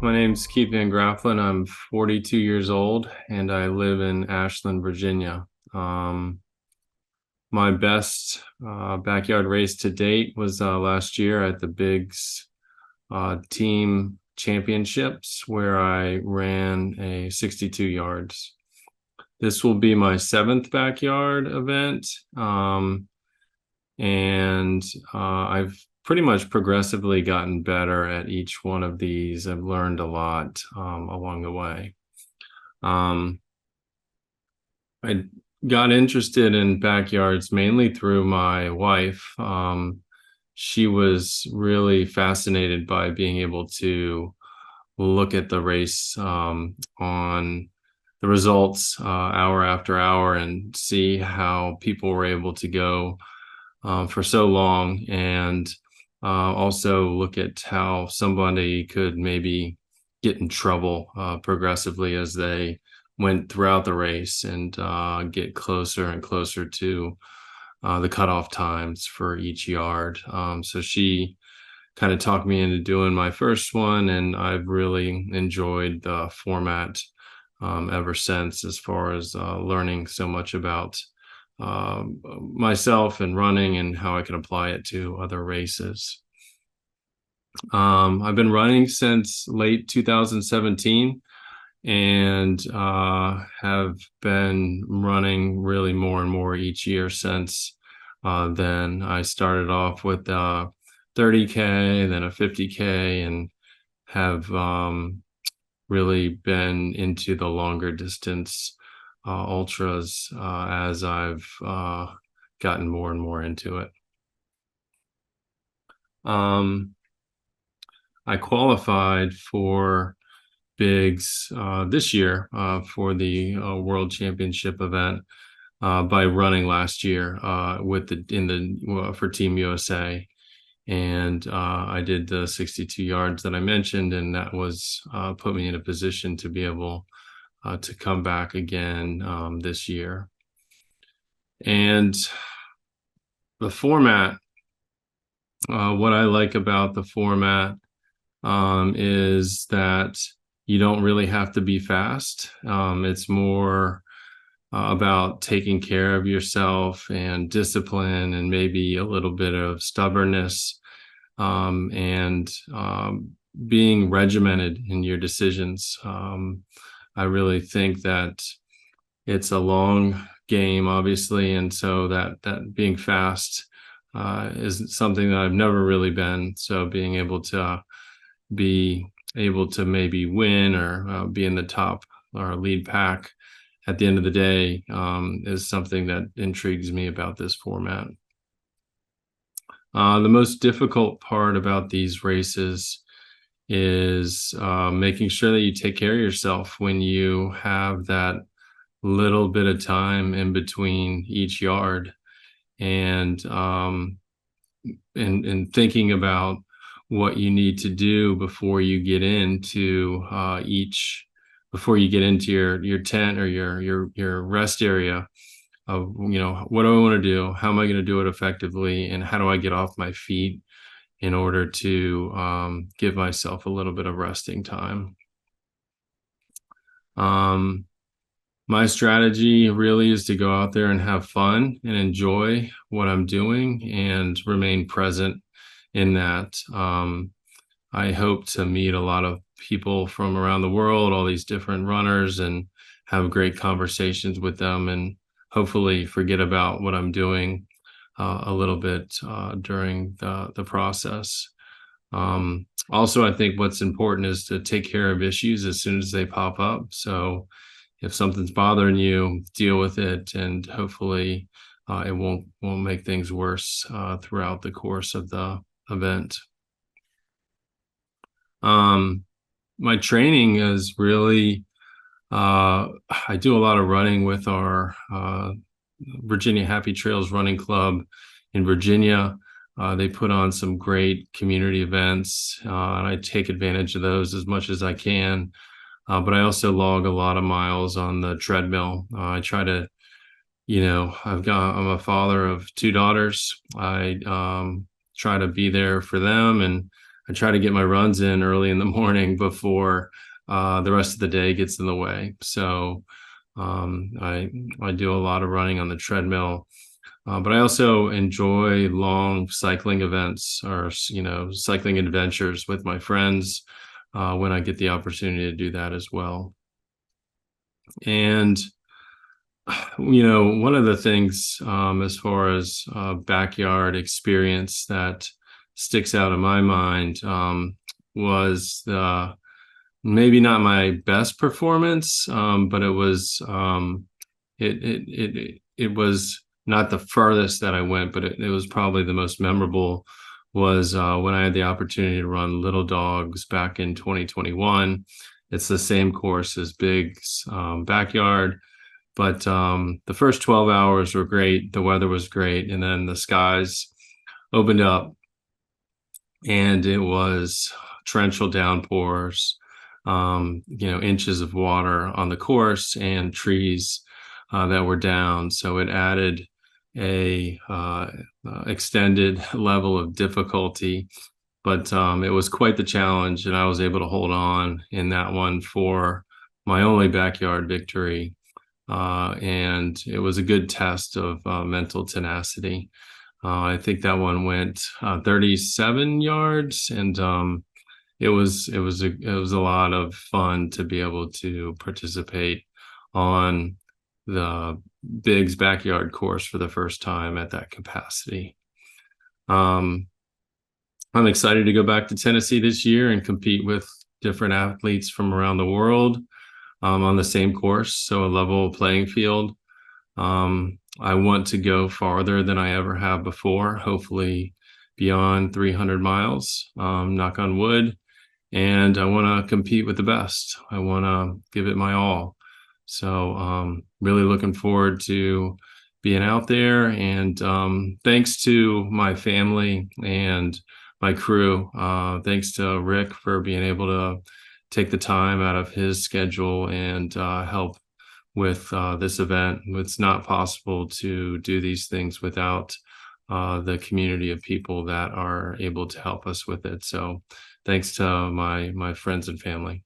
My name's Keith Van Graafeiland. I'm 42 years old and I live in Ashland, Virginia. Um, my best backyard race to date was last year at the Bigs Team Championships, where I ran a 62 yards. This will be my seventh backyard event, and I've pretty much progressively gotten better at each one of these. I've learned a lot along the way. Um, I got interested in backyards mainly through my wife. She was really fascinated by being able to look at the race on the results hour after hour and see how people were able to go for so long, and also look at how somebody could maybe get in trouble progressively as they went throughout the race and get closer and closer to the cutoff times for each yard. So she kind of talked me into doing my first one, and I've really enjoyed the format ever since, as far as learning so much about myself and running and how I can apply it to other races. I've been running since late 2017 and have been running really more and more each year since then. I started off with 30K, then a 50K, and have really been into the longer distance ultras as I've gotten more and more into it. I qualified for Bigs this year for the World Championship event by running last year for Team USA. And I did the 62 yards that I mentioned, and that was put me in a position to be able to come back again this year. And the format, what I like about the format is that you don't really have to be fast. It's more about taking care of yourself and discipline and maybe a little bit of stubbornness, and being regimented in your decisions. I really think that it's a long game, obviously, and so that being fast is something that I've never really been. So being able to be able to maybe win or be in the top or lead pack at the end of the day is something that intrigues me about this format. The most difficult part about these races is making sure that you take care of yourself when you have that little bit of time in between each yard, and thinking about what you need to do before you get into before you get into your tent or your rest area of, what do I want to do? How am I going to do it effectively? And how do I get off my feet in order to give myself a little bit of resting time? My strategy really is to go out there and have fun and enjoy what I'm doing and remain present in that. I hope to meet a lot of people from around the world, all these different runners, and have great conversations with them, and hopefully forget about what I'm doing a little bit during the process. Also, I think what's important is to take care of issues as soon as they pop up. So if something's bothering you, deal with it, and hopefully it won't make things worse throughout the course of the event. My training is really, I do a lot of running with our Virginia Happy Trails Running Club in Virginia. They put on some great community events, and I take advantage of those as much as I can. But I also log a lot of miles on the treadmill. I try to, I'm a father of two daughters. I try to be there for them, and I try to get my runs in early in the morning before the rest of the day gets in the way. So I do a lot of running on the treadmill, but I also enjoy long cycling events or cycling adventures with my friends when I get the opportunity to do that as well. And one of the things as far as backyard experience that sticks out in my mind was maybe not my best performance, but it was not the furthest that I went, but it was probably the most memorable. Was when I had the opportunity to run Little Dogs back in 2021. It's the same course as Big's backyard, but the first 12 hours were great. The weather was great, and then the skies opened up, and it was torrential downpours, inches of water on the course, and trees that were down. So it added a extended level of difficulty, but it was quite the challenge, and I was able to hold on in that one for my only backyard victory. And it was a good test of mental tenacity. I think that one went 37 yards, and it was a lot of fun to be able to participate on the Big's backyard course for the first time at that capacity. I'm excited to go back to Tennessee this year and compete with different athletes from around the world on the same course, so a level playing field. I want to go farther than I ever have before, hopefully beyond 300 miles, knock on wood. And I want to compete with the best. I want to give it my all. So really looking forward to being out there. And thanks to my family and my crew. Thanks to Rick for being able to take the time out of his schedule and help with this event. It's not possible to do these things without the community of people that are able to help us with it. So thanks to my friends and family.